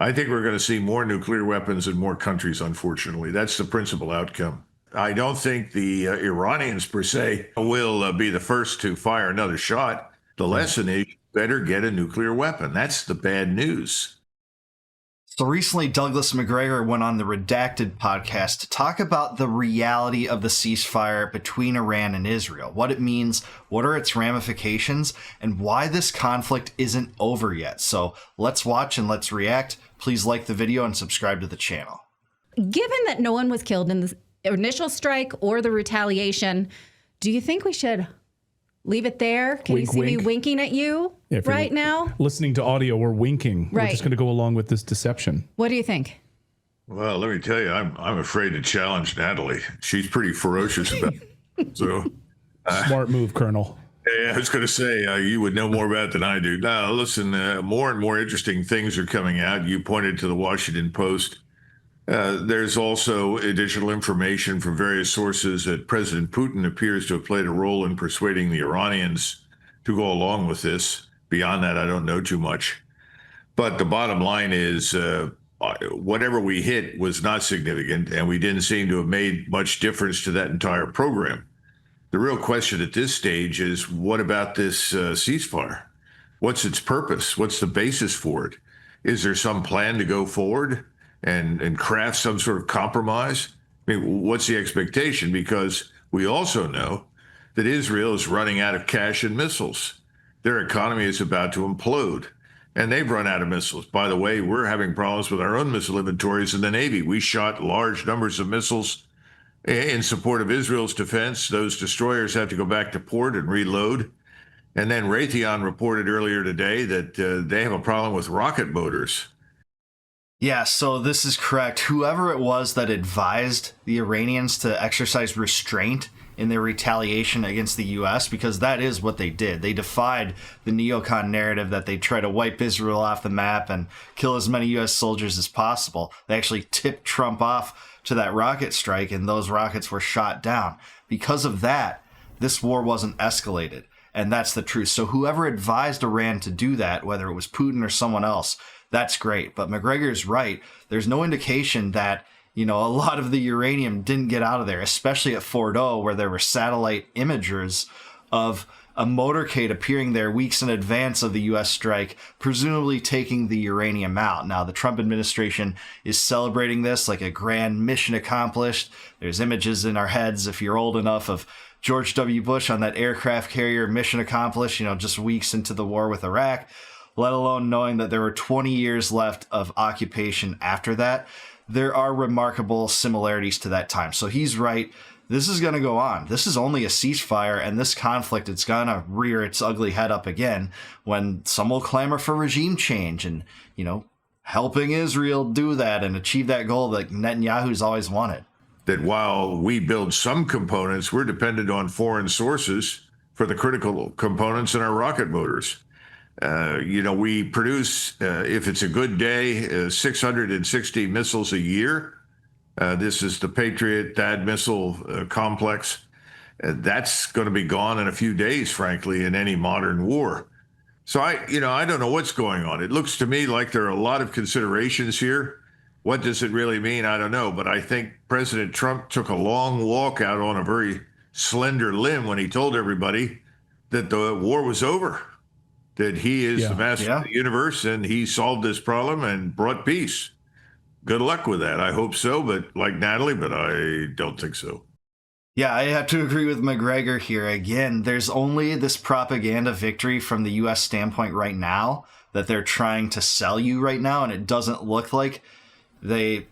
I think we're going to see more nuclear weapons in more countries, unfortunately. That's the principal outcome. I don't think the Iranians, per se, will be the first to fire another shot. The lesson is better get a nuclear weapon. That's the bad news. So recently, Douglas Macgregor went on the Redacted podcast to talk about the reality of the ceasefire between Iran and Israel, what it means, what are its ramifications, and why this conflict isn't over yet. So let's watch and let's react. Please like the video and subscribe to the channel. Given that no one was killed in the initial strike or the retaliation, do you think we should leave it there? Can Wink, you see me wink. winking at you right now? Listening to audio, we're winking. Right. We're just going to go along with this deception. What do you think? Well, let me tell you, I'm afraid to challenge Natalie. She's pretty ferocious about it. So, Smart move, Colonel. yeah, I was going to say, you would know more about it than I do. Now, listen, more and more interesting things are coming out. You pointed to the Washington Post. There's also additional information from various sources that President Putin appears to have played a role in persuading the Iranians to go along with this. Beyond that, I don't know too much. But the bottom line is whatever we hit was not significant, and we didn't seem to have made much difference to that entire program. The real question at this stage is, what about this ceasefire? What's its purpose? What's the basis for it? Is there some plan to go forward and craft some sort of compromise? I mean, what's the expectation? Because we also know that Israel is running out of cash and missiles. Their economy is about to implode, and they've run out of missiles. By the way, we're having problems with our own missile inventories in the Navy. We shot large numbers of missiles in support of Israel's defense. Those destroyers have to go back to port and reload. And then Raytheon reported earlier today that they have a problem with rocket motors. Yeah, so this is correct. Whoever it was that advised the Iranians to exercise restraint in their retaliation against the U.S., because that is what they did. They defied the neocon narrative that they try to wipe Israel off the map and kill as many U.S. soldiers as possible. They actually tipped Trump off to that rocket strike, and those rockets were shot down. Because of that, this war wasn't escalated, and that's the truth. So whoever advised Iran to do that, whether it was Putin or someone else, that's great. But Macgregor's right. There's no indication that, a lot of the uranium didn't get out of there, especially at Fordo, where there were satellite imagers of a motorcade appearing there weeks in advance of the U.S. strike, presumably taking the uranium out. Now, the Trump administration is celebrating this like a grand mission accomplished. There's images in our heads, if you're old enough, of George W. Bush on that aircraft carrier, mission accomplished, just weeks into the war with Iraq, let alone knowing that there were 20 years left of occupation after that. There are remarkable similarities to that time. So he's right. This is going to go on. This is only a ceasefire, and this conflict, it's going to rear its ugly head up again when some will clamor for regime change and, helping Israel do that and achieve that goal that Netanyahu's always wanted. That while we build some components, we're dependent on foreign sources for the critical components in our rocket motors. We produce, if it's a good day, 660 missiles a year. This is the Patriot THAAD missile complex. That's going to be gone in a few days, frankly, in any modern war. So I don't know what's going on. It looks to me like there are a lot of considerations here. What does it really mean? I don't know. But I think President Trump took a long walk out on a very slender limb when he told everybody that the war was over, that he is the master of the universe and he solved this problem and brought peace. Good luck with that. I hope so, but like Natalie, but I don't think so. Yeah, I have to agree with Macgregor here. Again, there's only this propaganda victory from the U.S. standpoint right now that they're trying to sell you right now, and it doesn't look like they,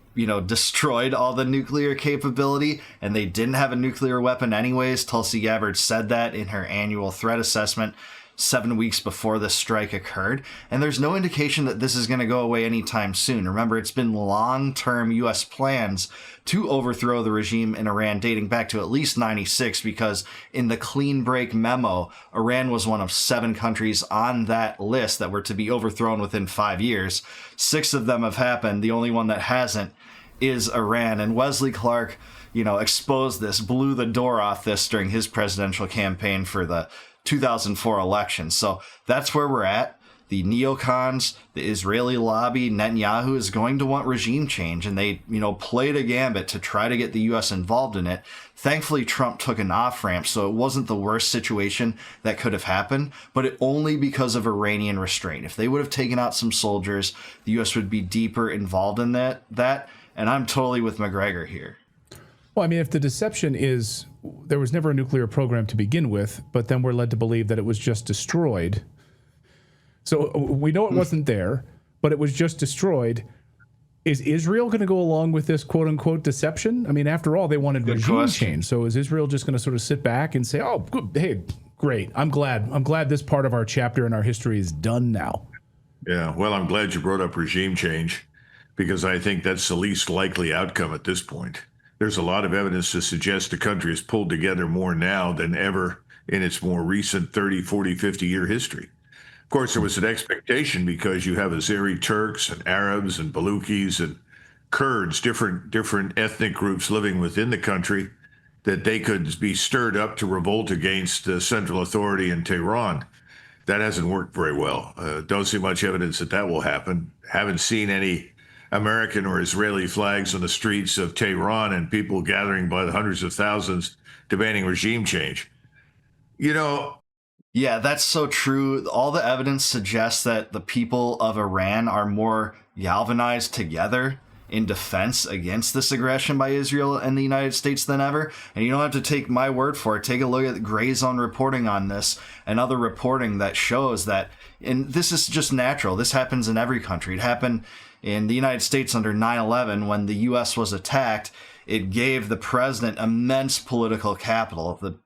destroyed all the nuclear capability, and they didn't have a nuclear weapon anyways. Tulsi Gabbard said that in her annual threat assessment 7 weeks before the strike occurred, and there's no indication that this is going to go away anytime soon. Remember, it's been long-term U.S. plans to overthrow the regime in Iran dating back to at least 96, because in the clean break memo, Iran was one of 7 countries on that list that were to be overthrown within 5 years. 6 of them have happened. The only one that hasn't is Iran, and Wesley Clark, exposed this, blew the door off this during his presidential campaign for the 2004 election. So that's where we're at. the neocons, the Israeli lobby, Netanyahu is going to want regime change, and they, played a gambit to try to get the U.S. involved in it. Thankfully, Trump took an off-ramp, so it wasn't the worst situation that could have happened, but it only because of Iranian restraint. If they would have taken out some soldiers, the U.S. would be deeper involved in that, and I'm totally with Macgregor here. Well, I mean, if the deception is there was never a nuclear program to begin with, but then we're led to believe that it was just destroyed. So we know it wasn't there, but it was just destroyed. Is Israel going to go along with this quote unquote deception? I mean, after all, they wanted regime change. So is Israel just going to sort of sit back and say, oh, good, hey, great. I'm glad this part of our chapter in our history is done now. Yeah, well, I'm glad you brought up regime change, because I think that's the least likely outcome at this point. There's a lot of evidence to suggest the country is pulled together more now than ever in its more recent 30, 40, 50-year history. Of course, there was an expectation because you have Azeri Turks and Arabs and Balukis and Kurds, different ethnic groups living within the country, that they could be stirred up to revolt against the central authority in Tehran. That hasn't worked very well. Don't see much evidence that will happen. Haven't seen any American or Israeli flags on the streets of Tehran and people gathering by the hundreds of thousands demanding regime change. Yeah, that's so true. All the evidence suggests that the people of Iran are more galvanized together in defense against this aggression by Israel and the United States than ever. And you don't have to take my word for it. Take a look at Gray Zone reporting on this and other reporting that shows that, and this is just natural. This happens in every country. It happened in the United States under 9/11 when the U.S. was attacked. It gave the president immense political capital. The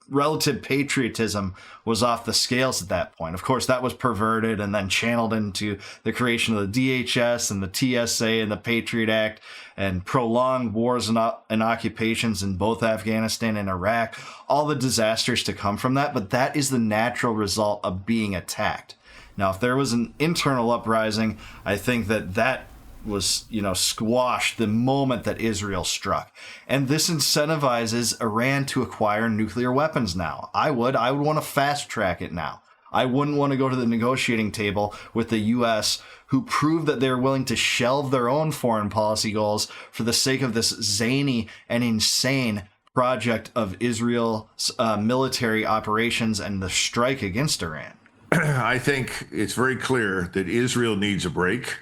relative patriotism was off the scales at that point. Of course, that was perverted and then channeled into the creation of the DHS and the TSA and the Patriot Act and prolonged wars and occupations in both Afghanistan and Iraq, all the disasters to come from that. But that is the natural result of being attacked. Now, if there was an internal uprising, I think that was, squashed the moment that Israel struck. And this incentivizes Iran to acquire nuclear weapons now. I would want to fast track it now. I wouldn't want to go to the negotiating table with the U.S., who proved that they're willing to shelve their own foreign policy goals for the sake of this zany and insane project of Israel's military operations and the strike against Iran. I think it's very clear that Israel needs a break.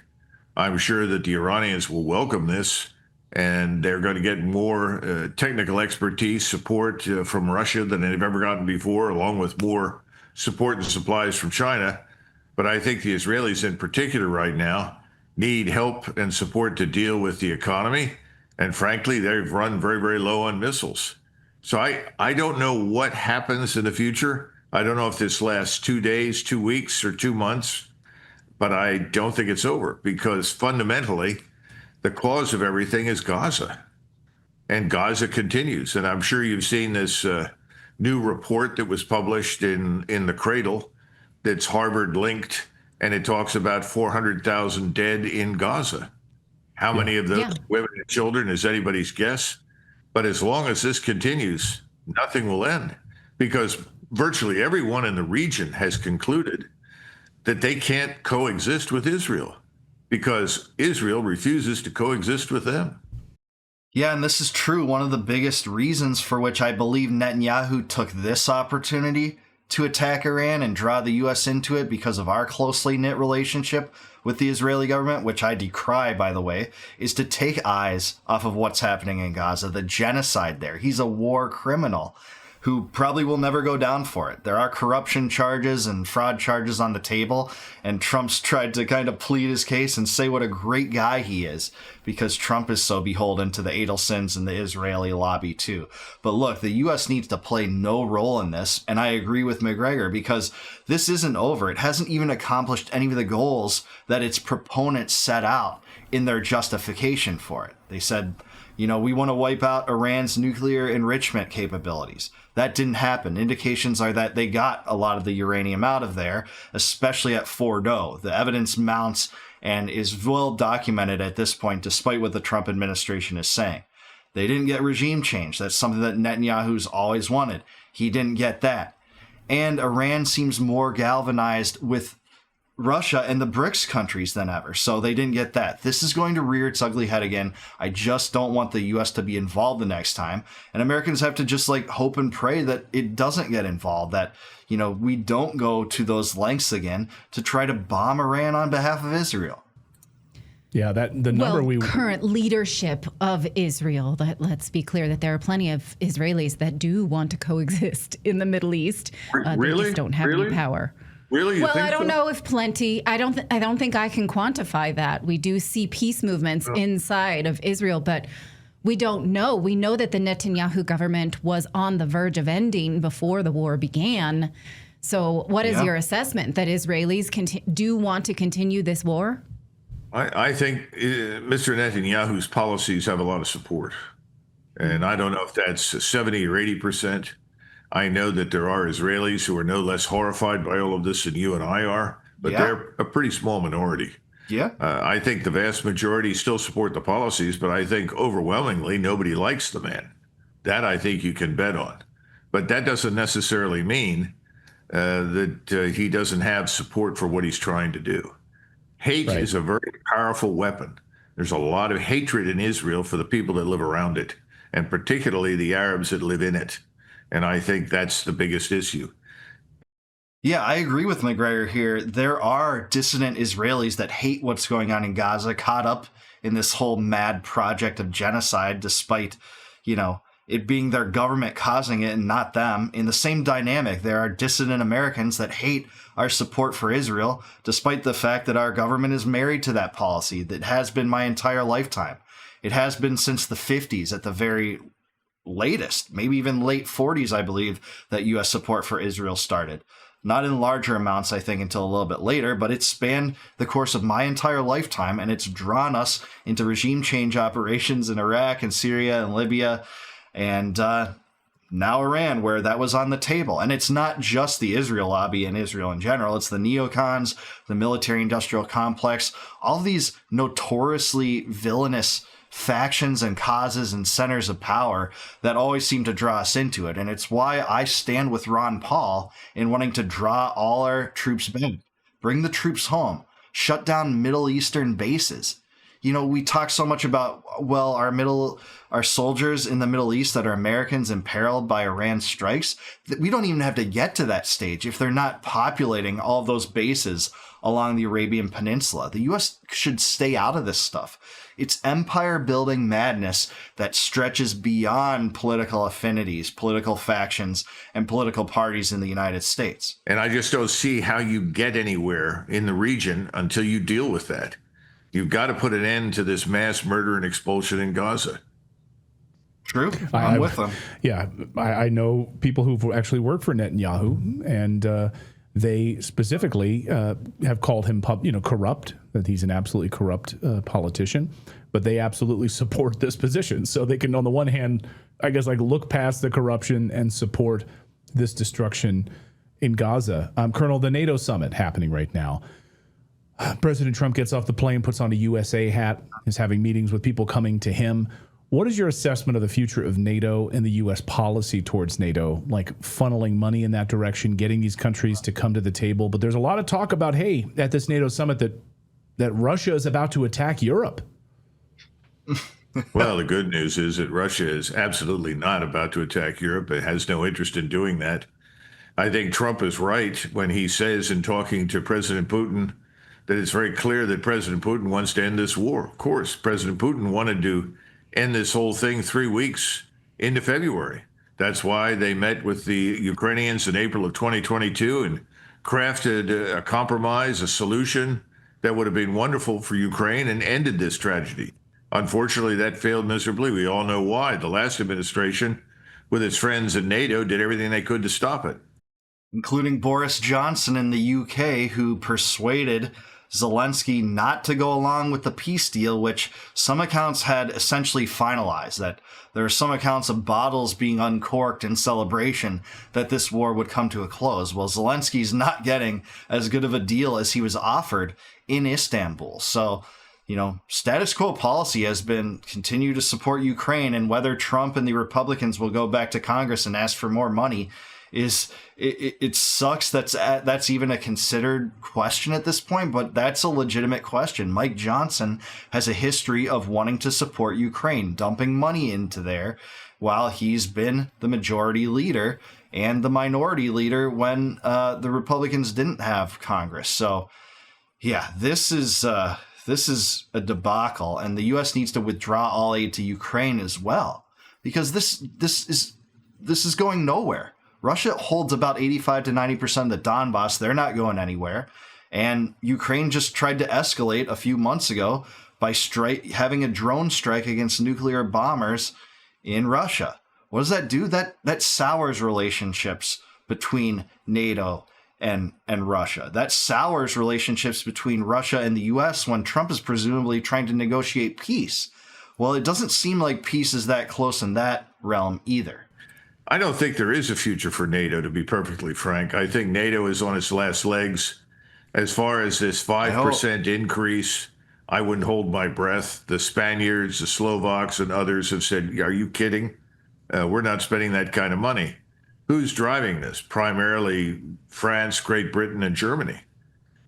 I'm sure that the Iranians will welcome this, and they're going to get more technical expertise, support from Russia than they've ever gotten before, along with more support and supplies from China. But I think the Israelis in particular right now need help and support to deal with the economy. And frankly, they've run very, very low on missiles. So I don't know what happens in the future. I don't know if this lasts 2 days, 2 weeks, or 2 months. But I don't think it's over, because fundamentally, the cause of everything is Gaza. And Gaza continues. And I'm sure you've seen this new report that was published in the Cradle that's Harvard linked, and it talks about 400,000 dead in Gaza. How many of those women and children is anybody's guess. But as long as this continues, nothing will end, because virtually everyone in the region has concluded that they can't coexist with Israel because Israel refuses to coexist with them. Yeah, and this is true. One of the biggest reasons for which I believe Netanyahu took this opportunity to attack Iran and draw the U.S. into it, because of our closely knit relationship with the Israeli government, which I decry, by the way, is to take eyes off of what's happening in Gaza, the genocide there. He's a war criminal who probably will never go down for it. There are corruption charges and fraud charges on the table, and Trump's tried to kind of plead his case and say what a great guy he is, because Trump is so beholden to the Adelsons and the Israeli lobby too. But look, the U.S. needs to play no role in this, and I agree with Macgregor, because this isn't over. It hasn't even accomplished any of the goals that its proponents set out in their justification for it. They said, we want to wipe out Iran's nuclear enrichment capabilities. That didn't happen. Indications are that they got a lot of the uranium out of there, especially at Fordo. The evidence mounts and is well documented at this point, despite what the Trump administration is saying. They didn't get regime change. That's something that Netanyahu's always wanted. He didn't get that. And Iran seems more galvanized with Russia and the BRICS countries than ever. So they didn't get that. This is going to rear its ugly head again. I just don't want the U.S. to be involved the next time. And Americans have to just like hope and pray that it doesn't get involved, that, you know, we don't go to those lengths again to try to bomb Iran on behalf of Israel. Yeah, that the number current leadership of Israel. Let's be clear that there are plenty of Israelis that do want to coexist in the Middle East. Really? They just don't have any power. Really? You Well, think I don't so? know if plenty. I don't think I can quantify that. We do see peace movements inside of Israel, but we don't know. We know that the Netanyahu government was on the verge of ending before the war began. So, what is your assessment that Israelis do want to continue this war? I think Mr. Netanyahu's policies have a lot of support. And I don't know if that's 70 or 80%. I know that there are Israelis who are no less horrified by all of this than you and I are, but they're a pretty small minority. Yeah. I think the vast majority still support the policies, but I think overwhelmingly nobody likes the man. That I think you can bet on. But that doesn't necessarily mean that he doesn't have support for what he's trying to do. Hate is a very powerful weapon. There's a lot of hatred in Israel for the people that live around it, and particularly the Arabs that live in it. And I think that's the biggest issue. Yeah, I agree with Macgregor here. There are dissident Israelis that hate what's going on in Gaza, caught up in this whole mad project of genocide, despite, you know, it being their government causing it and not them. In the same dynamic, there are dissident Americans that hate our support for Israel, despite the fact that our government is married to that policy. That has been my entire lifetime. It has been since the 50s at the very latest, maybe even late 40s, I believe, that U.S. support for Israel started. Not in larger amounts, I think, until a little bit later, but it spanned the course of my entire lifetime, and it's drawn us into regime change operations in Iraq and Syria and Libya, and now Iran, where that was on the table. And it's not just the Israel lobby and Israel in general. It's the neocons, the military-industrial complex, all these notoriously villainous factions and causes and centers of power that always seem to draw us into it. And it's why I stand with Ron Paul in wanting to draw all our troops back, bring the troops home, shut down Middle Eastern bases. You know, we talk so much about, well, our soldiers in the Middle East that are Americans imperiled by Iran's strikes, that we don't even have to get to that stage if they're not populating all of those bases along the Arabian Peninsula. The U.S. should stay out of this stuff. It's empire-building madness that stretches beyond political affinities, political factions, and political parties in the United States. And I just don't see how you get anywhere in the region until you deal with that. You've got to put an end to this mass murder and expulsion in Gaza. True. I'm with them. Yeah, I know people who've actually worked for Netanyahu, and they specifically have called him, corrupt, that he's an absolutely corrupt politician. But they absolutely support this position. So they can, on the one hand, I guess, like look past the corruption and support this destruction in Gaza. Colonel, the NATO summit happening right now. President Trump gets off the plane, puts on a USA hat, is having meetings with people coming to him. What is your assessment of the future of NATO and the U.S. policy towards NATO, like funneling money in that direction, getting these countries to come to the table? But there's a lot of talk about, hey, at this NATO summit that Russia is about to attack Europe. Well, the good news is that Russia is absolutely not about to attack Europe. It has no interest in doing that. I think Trump is right when he says in talking to President Putin that it's very clear that President Putin wants to end this war. Of course, President Putin wanted to end this whole thing 3 weeks into February. That's why they met with the Ukrainians in April of 2022 and crafted a compromise, a solution that would have been wonderful for Ukraine and ended this tragedy. Unfortunately, that failed miserably. We all know why. The last administration, with its friends in NATO, did everything they could to stop it. Including Boris Johnson in the UK, who persuaded Zelensky not to go along with the peace deal, which some accounts had essentially finalized, that there are some accounts of bottles being uncorked in celebration that this war would come to a close. Well, Zelensky's not getting as good of a deal as he was offered in Istanbul. So, you know, status quo policy has been continue to support Ukraine, and whether Trump and the Republicans will go back to Congress and ask for more money it sucks that's even a considered question at this point, but that's a legitimate question. Mike Johnson has a history of wanting to support Ukraine, dumping money into there while he's been the majority leader and the minority leader when the Republicans didn't have Congress. So yeah, this is a debacle, and the U.S. needs to withdraw all aid to Ukraine as well, because this is going nowhere. Russia holds about 85 to 90% of the Donbass. They're not going anywhere. And Ukraine just tried to escalate a few months ago by having a drone strike against nuclear bombers in Russia. What does that do? That sours relationships between NATO and Russia. That sours relationships between Russia and the U.S. when Trump is presumably trying to negotiate peace. Well, it doesn't seem like peace is that close in that realm either. I don't think there is a future for NATO, to be perfectly frank. I think NATO is on its last legs. As far as this 5% increase, I wouldn't hold my breath. The Spaniards, the Slovaks, and others have said, are you kidding? We're not spending that kind of money. Who's driving this? Primarily France, Great Britain, and Germany.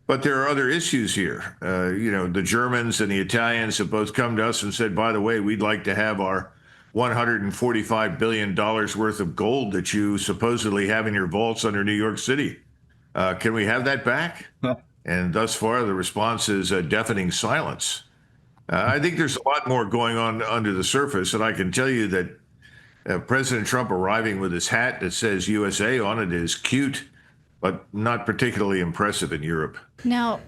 But there are other issues here. The Germans and the Italians have both come to us and said, by the way, we'd like to have our $145 billion worth of gold that you supposedly have in your vaults under New York City. Can we have that back? And thus far, the response is a deafening silence. I think there's a lot more going on under the surface, and I can tell you that President Trump arriving with his hat that says USA on it is cute, but not particularly impressive in Europe. Now,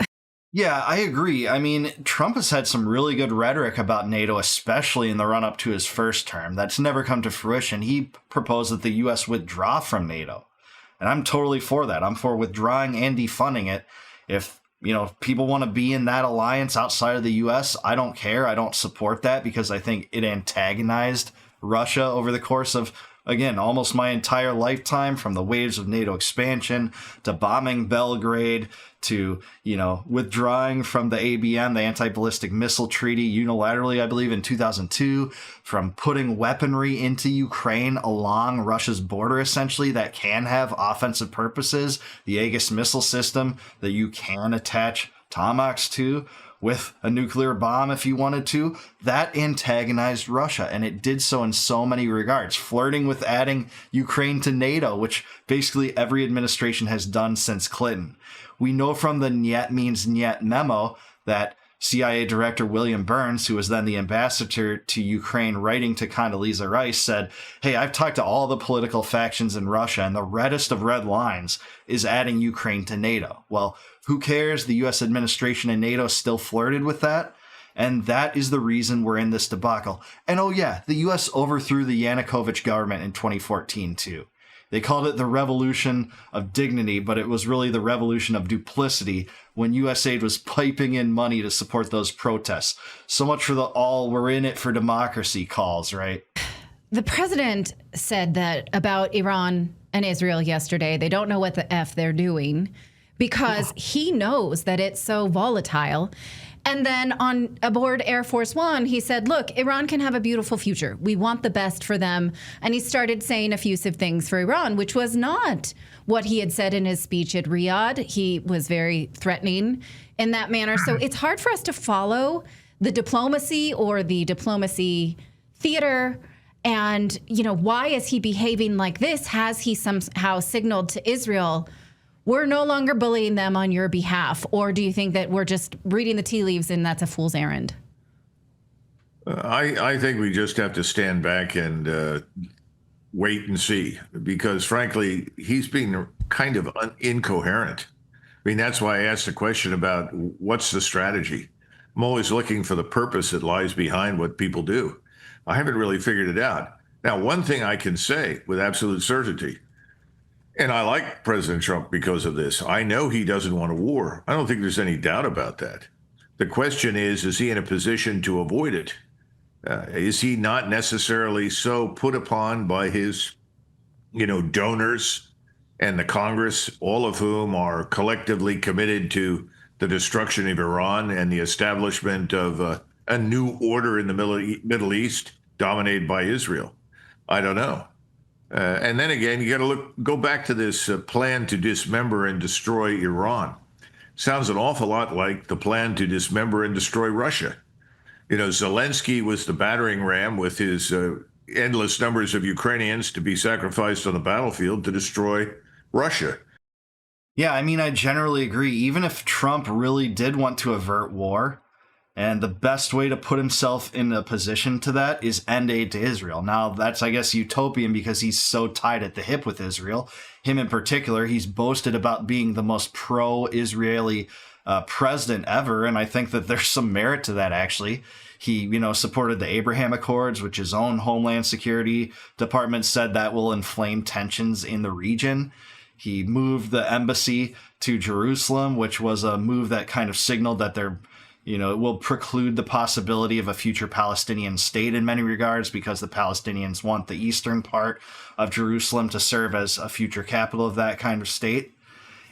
yeah, I agree. I mean, Trump has had some really good rhetoric about NATO, especially in the run-up to his first term. That's never come to fruition. He proposed that the U.S. withdraw from NATO, and I'm totally for that. I'm for withdrawing and defunding it. If people want to be in that alliance outside of the U.S., I don't care. I don't support that because I think it antagonized Russia over the course of, again, almost my entire lifetime, from the waves of NATO expansion to bombing Belgrade to, withdrawing from the ABM, the Anti-Ballistic Missile Treaty, unilaterally, I believe, in 2002, from putting weaponry into Ukraine along Russia's border, essentially, that can have offensive purposes, the Aegis missile system that you can attach Tomahawks to with a nuclear bomb if you wanted to. That antagonized Russia, and it did so in so many regards, flirting with adding Ukraine to NATO, which basically every administration has done since Clinton. We know from the Niet means Niet memo that CIA Director William Burns, who was then the ambassador to Ukraine, writing to Condoleezza Rice, said, hey, I've talked to all the political factions in Russia, and the reddest of red lines is adding Ukraine to NATO. Well, who cares? The U.S. administration and NATO still flirted with that, and that is the reason we're in this debacle. And oh yeah, the U.S. overthrew the Yanukovych government in 2014 too. They called it the revolution of dignity, but it was really the revolution of duplicity when USAID was piping in money to support those protests. So much for the all we're in it for democracy calls, right? the president said that about Iran and Israel yesterday. They don't know what the F they're doing because he knows that it's so volatile. And then on aboard Air Force One, he said, look, Iran can have a beautiful future. We want the best for them. And he started saying effusive things for Iran, which was not what he had said in his speech at Riyadh. He was very threatening in that manner. So it's hard for us to follow the diplomacy or the diplomacy theater. And, you know, why is he behaving like this? Has he somehow signaled to Israel, we're no longer bullying them on your behalf? Or do you think that we're just reading the tea leaves and that's a fool's errand? I think we just have to stand back and wait and see, because frankly, he's being kind of incoherent. I mean, that's why I asked the question about what's the strategy. I'm always looking for the purpose that lies behind what people do. I haven't really figured it out. Now, one thing I can say with absolute certainty, and I like President Trump because of this, I know he doesn't want a war. I don't think there's any doubt about that. The question is he in a position to avoid it? Is he not necessarily so put upon by his, donors and the Congress, all of whom are collectively committed to the destruction of Iran and the establishment of a new order in the Middle East dominated by Israel? I don't know. And then again, you got to go back to this plan to dismember and destroy Iran. Sounds an awful lot like the plan to dismember and destroy Russia. You know, Zelensky was the battering ram with his endless numbers of Ukrainians to be sacrificed on the battlefield to destroy Russia. Yeah, I mean, I generally agree. Even if Trump really did want to avert war, and the best way to put himself in a position to that is end aid to Israel. Now, that's, I guess, utopian because he's so tied at the hip with Israel. Him in particular, he's boasted about being the most pro-Israeli president ever, and I think that there's some merit to that, actually. He, supported the Abraham Accords, which his own Homeland Security Department said that will inflame tensions in the region. He moved the embassy to Jerusalem, which was a move that kind of signaled that it will preclude the possibility of a future Palestinian state in many regards, because the Palestinians want the eastern part of Jerusalem to serve as a future capital of that kind of state.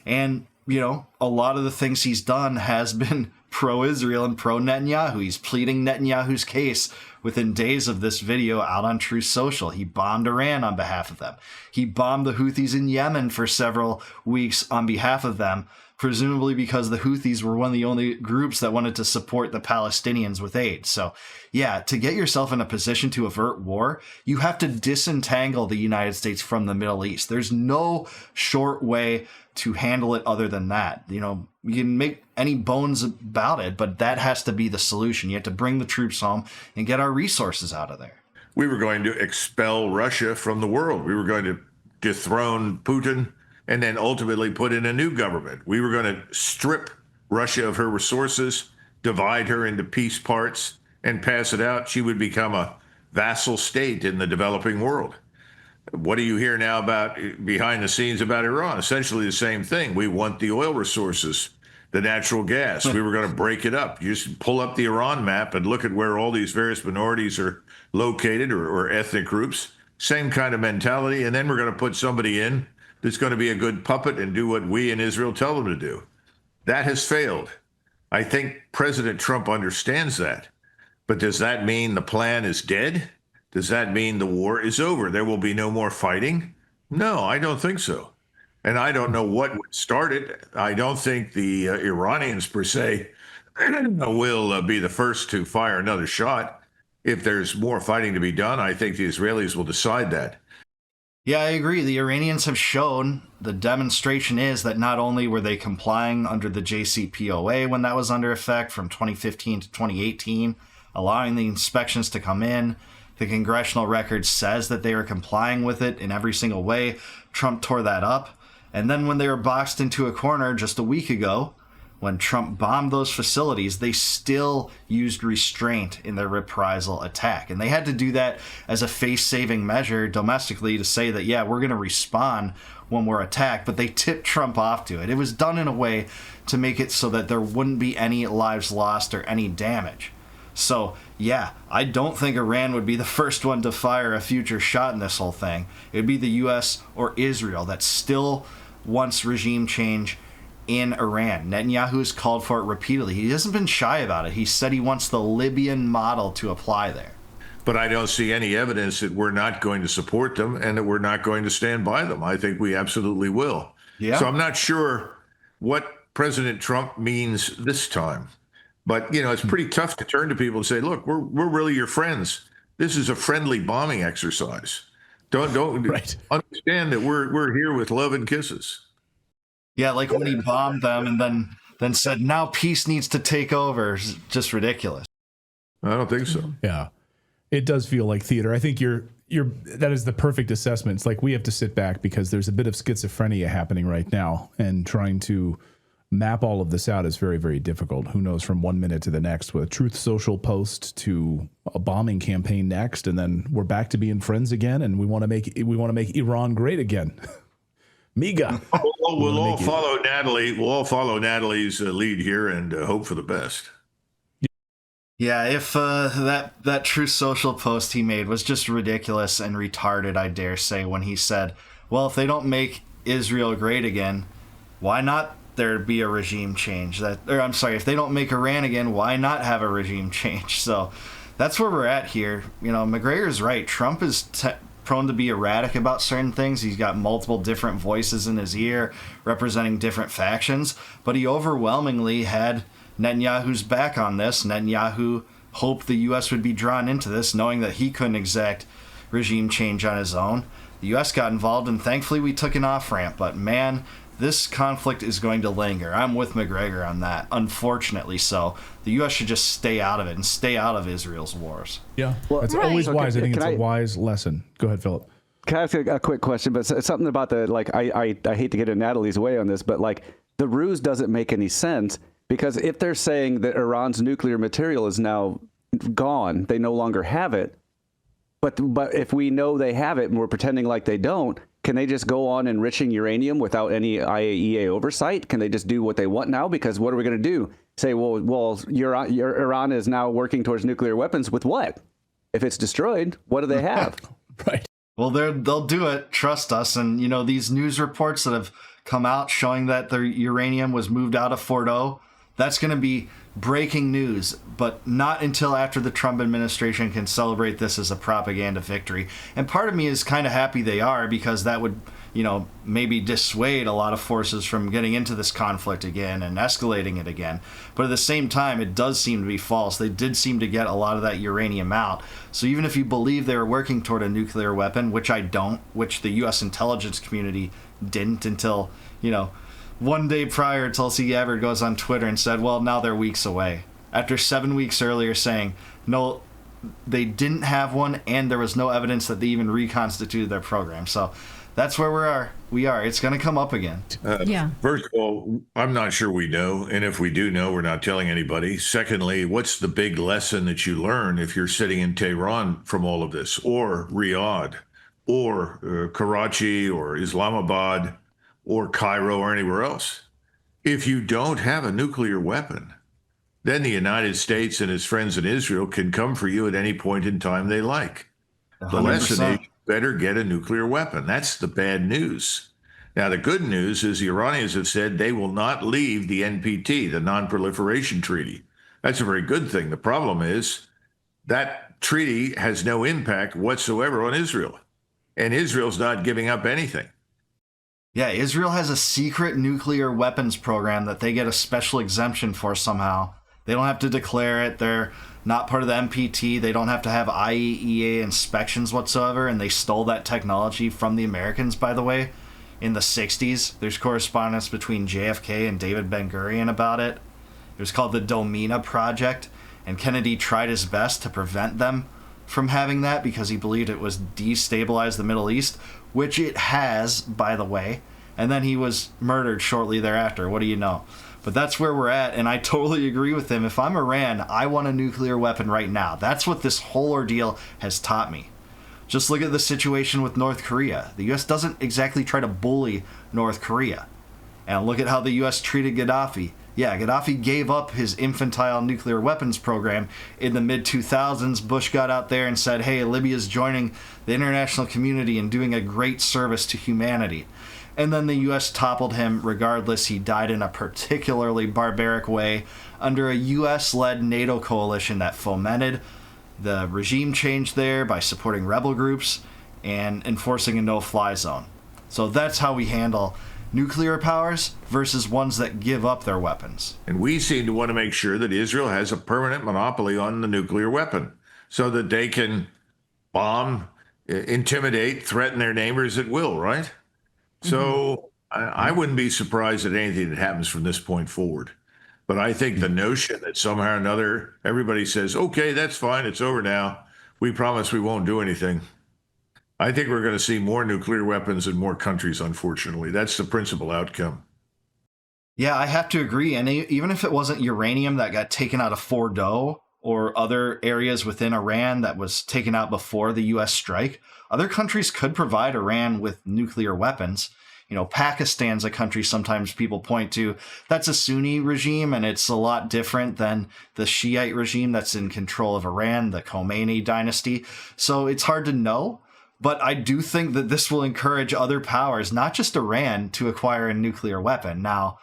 And, a lot of the things he's done has been pro-Israel and pro-Netanyahu. He's pleading Netanyahu's case within days of this video out on Truth Social. He bombed Iran on behalf of them. He bombed the Houthis in Yemen for several weeks on behalf of them, presumably because the Houthis were one of the only groups that wanted to support the Palestinians with aid. So, yeah, to get yourself in a position to avert war, you have to disentangle the United States from the Middle East. There's no short way to handle it other than that. You can make any bones about it, but that has to be the solution. You have to bring the troops home and get our resources out of there. We were going to expel Russia from the world. We were going to dethrone Putin and then ultimately put in a new government. We were going to strip Russia of her resources, divide her into peace parts, and pass it out. She would become a vassal state in the developing world. What do you hear now about behind the scenes about Iran? Essentially the same thing. We want the oil resources, the natural gas. We were going to break it up. You just pull up the Iran map and look at where all these various minorities are located or ethnic groups. Same kind of mentality. And then we're going to put somebody in that's going to be a good puppet and do what we in Israel tell them to do. That has failed. I think President Trump understands that. But does that mean the plan is dead? Does that mean the war is over? There will be no more fighting? No, I don't think so. And I don't know what would start it. I don't think the Iranians, per se, will be the first to fire another shot. If there's more fighting to be done, I think the Israelis will decide that. Yeah, I agree. The Iranians have shown, the demonstration is that not only were they complying under the JCPOA when that was under effect from 2015 to 2018, allowing the inspections to come in, the congressional record says that they were complying with it in every single way. Trump tore that up. And then when they were boxed into a corner just a week ago, when Trump bombed those facilities, they still used restraint in their reprisal attack. And they had to do that as a face-saving measure domestically to say that, yeah, we're going to respond when we're attacked. But they tipped Trump off to it. It was done in a way to make it so that there wouldn't be any lives lost or any damage. So, yeah, I don't think Iran would be the first one to fire a future shot in this whole thing. It would be the U.S. or Israel that still wants regime change in Iran. Netanyahu has called for it repeatedly. He hasn't been shy about it. He said he wants the Libyan model to apply there. But I don't see any evidence that we're not going to support them and that we're not going to stand by them. I think we absolutely will. Yeah. So I'm not sure what President Trump means this time. But, it's pretty tough to turn to people and say, look, we're really your friends. This is a friendly bombing exercise. Don't right. Understand that we're here with love and kisses. Yeah, like when he bombed them and then said, now peace needs to take over. It's just ridiculous. I don't think so. Yeah, it does feel like theater. I think that is the perfect assessment. It's like we have to sit back because there's a bit of schizophrenia happening right now, and trying to map all of this out is very, very difficult. Who knows from 1 minute to the next, with a Truth Social post to a bombing campaign next, and then we're back to being friends again, and we want to make Iran great again. MIGA. We'll all follow Natalie. We'll all follow Natalie's lead here and hope for the best. Yeah, if that Truth Social post he made was just ridiculous and retarded, I dare say, when he said, well, if they don't make Israel great again, why not there be a regime change? If they don't make Iran again, why not have a regime change? So that's where we're at here. Macgregor's right. Trump is prone to be erratic about certain things. He's got multiple different voices in his ear representing different factions, but he overwhelmingly had Netanyahu's back on this. Netanyahu hoped the U.S. would be drawn into this, knowing that he couldn't exact regime change on his own. The U.S. got involved, and thankfully we took an off-ramp, but man, this conflict is going to linger. I'm with Macgregor on that, unfortunately so. The U.S. should just stay out of it and stay out of Israel's wars. Yeah, Well, that's Right. always So wise. I think it's can a wise lesson. Go ahead, Philip. Can I ask a quick question? But something about the, like, I hate to get in Natalie's way on this, but like the ruse doesn't make any sense, because if they're saying that Iran's nuclear material is now gone, they no longer have it, but if we know they have it and we're pretending like they don't, can they just go on enriching uranium without any IAEA oversight? Can they just do what they want now? Because what are we going to do? Say, well, Iran is now working towards nuclear weapons with what? If it's destroyed, what do they have? Right. Well, they'll do it. Trust us. And, you know, these news reports that have come out showing that the uranium was moved out of Fordo, that's going to be breaking news, but not until after the Trump administration can celebrate this as a propaganda victory. And part of me is kind of happy they are, because that would, you know, maybe dissuade a lot of forces from getting into this conflict again and escalating it again. But at the same time, it does seem to be false. They did seem to get a lot of that uranium out. So even if you believe they were working toward a nuclear weapon, which I don't, which the U.S. intelligence community didn't until, you know, one day prior, Tulsi Gabbard goes on Twitter and said, well, now they're weeks away. After 7 weeks earlier saying, no, they didn't have one, and there was no evidence that they even reconstituted their program. So that's where we are. It's going to come up again. Yeah. First of all, I'm not sure we know. And if we do know, we're not telling anybody. Secondly, what's the big lesson that you learn if you're sitting in Tehran from all of this, or Riyadh, or Karachi, or Islamabad, or Cairo, or anywhere else? If you don't have a nuclear weapon, then the United States and its friends in Israel can come for you at any point in time they like. The lesson is, you better get a nuclear weapon. That's the bad news. Now, the good news is the Iranians have said they will not leave the NPT, the Non-Proliferation Treaty. That's a very good thing. The problem is that treaty has no impact whatsoever on Israel, and Israel's not giving up anything. Yeah, Israel has a secret nuclear weapons program that they get a special exemption for somehow. They don't have to declare it. They're not part of the NPT. They don't have to have IAEA inspections whatsoever, and they stole that technology from the Americans, by the way, in the 60s. There's correspondence between JFK and David Ben-Gurion about it. It was called the Domina Project, and Kennedy tried his best to prevent them from having that because he believed it was destabilize the Middle East, which it has, by the way. And then he was murdered shortly thereafter. What do you know? But that's where we're at, and I totally agree with him. If I'm Iran, I want a nuclear weapon right now. That's what this whole ordeal has taught me. Just look at the situation with North Korea. The U.S. doesn't exactly try to bully North Korea. And look at how the U.S. treated Gaddafi. Yeah, Gaddafi gave up his infantile nuclear weapons program in the mid-2000s. Bush got out there and said, hey, Libya's joining the international community and doing a great service to humanity. And then the U.S. toppled him regardless. He died in a particularly barbaric way under a U.S.-led NATO coalition that fomented the regime change there by supporting rebel groups and enforcing a no-fly zone. So that's how we handle nuclear powers versus ones that give up their weapons. And we seem to want to make sure that Israel has a permanent monopoly on the nuclear weapon so that they can bomb, intimidate, threaten their neighbors at will, right? So I wouldn't be surprised at anything that happens from this point forward. But I think the notion that somehow or another everybody says, okay, that's fine, it's over now, we promise we won't do anything. I think we're going to see more nuclear weapons in more countries, unfortunately. That's the principal outcome. Yeah, I have to agree. And even if it wasn't uranium that got taken out of Fordo or other areas within Iran that was taken out before the U.S. strike, other countries could provide Iran with nuclear weapons. You know, Pakistan's a country sometimes people point to. That's a Sunni regime, and it's a lot different than the Shiite regime that's in control of Iran, the Khomeini dynasty. So it's hard to know. But I do think that this will encourage other powers, not just Iran, to acquire a nuclear weapon. Now,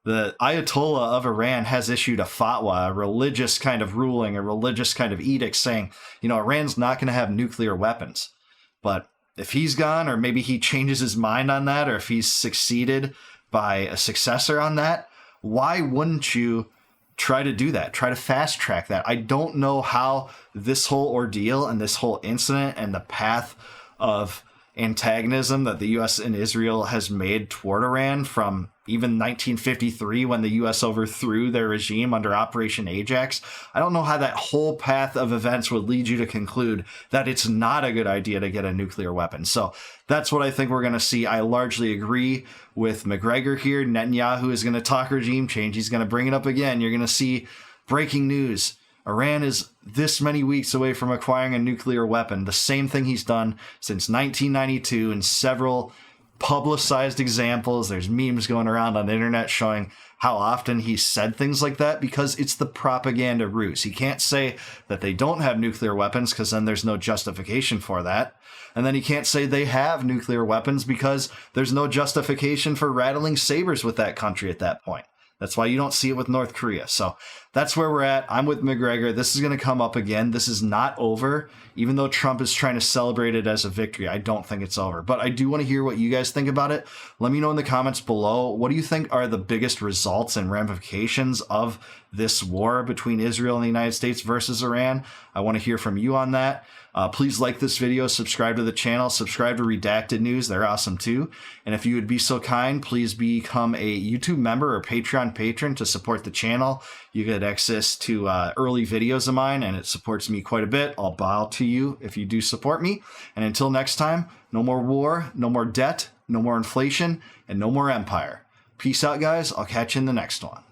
the Ayatollah of Iran has issued a fatwa, a religious kind of ruling, a religious kind of edict saying, you know, Iran's not going to have nuclear weapons. But if he's gone, or maybe he changes his mind on that, or if he's succeeded by a successor on that, why wouldn't you try to do that? Try to fast track that. I don't know how this whole ordeal and this whole incident and the path of antagonism that the U.S. and Israel has made toward Iran from even 1953 when the U.S. overthrew their regime under Operation Ajax. I don't know how that whole path of events would lead you to conclude that it's not a good idea to get a nuclear weapon. So that's what I think we're going to see. I largely agree with Macgregor here. Netanyahu is going to talk regime change. He's going to bring it up again. You're going to see breaking news. Iran is this many weeks away from acquiring a nuclear weapon. The same thing he's done since 1992 in several publicized examples. There's memes going around on the internet showing how often he said things like that because it's the propaganda ruse. He can't say that they don't have nuclear weapons because then there's no justification for that. And then he can't say they have nuclear weapons because there's no justification for rattling sabers with that country at that point. That's why you don't see it with North Korea. So that's where we're at. I'm with Macgregor. This is going to come up again. This is not over. Even though Trump is trying to celebrate it as a victory, I don't think it's over. But I do want to hear what you guys think about it. Let me know in the comments below. What do you think are the biggest results and ramifications of this war between Israel and the United States versus Iran? I want to hear from you on that. Please like this video, subscribe to the channel, subscribe to Redacted News. They're awesome too. And if you would be so kind, please become a YouTube member or Patreon patron to support the channel. You get access to early videos of mine, and it supports me quite a bit. I'll bow to you if you do support me. And until next time, no more war, no more debt, no more inflation, and no more empire. Peace out, guys. I'll catch you in the next one.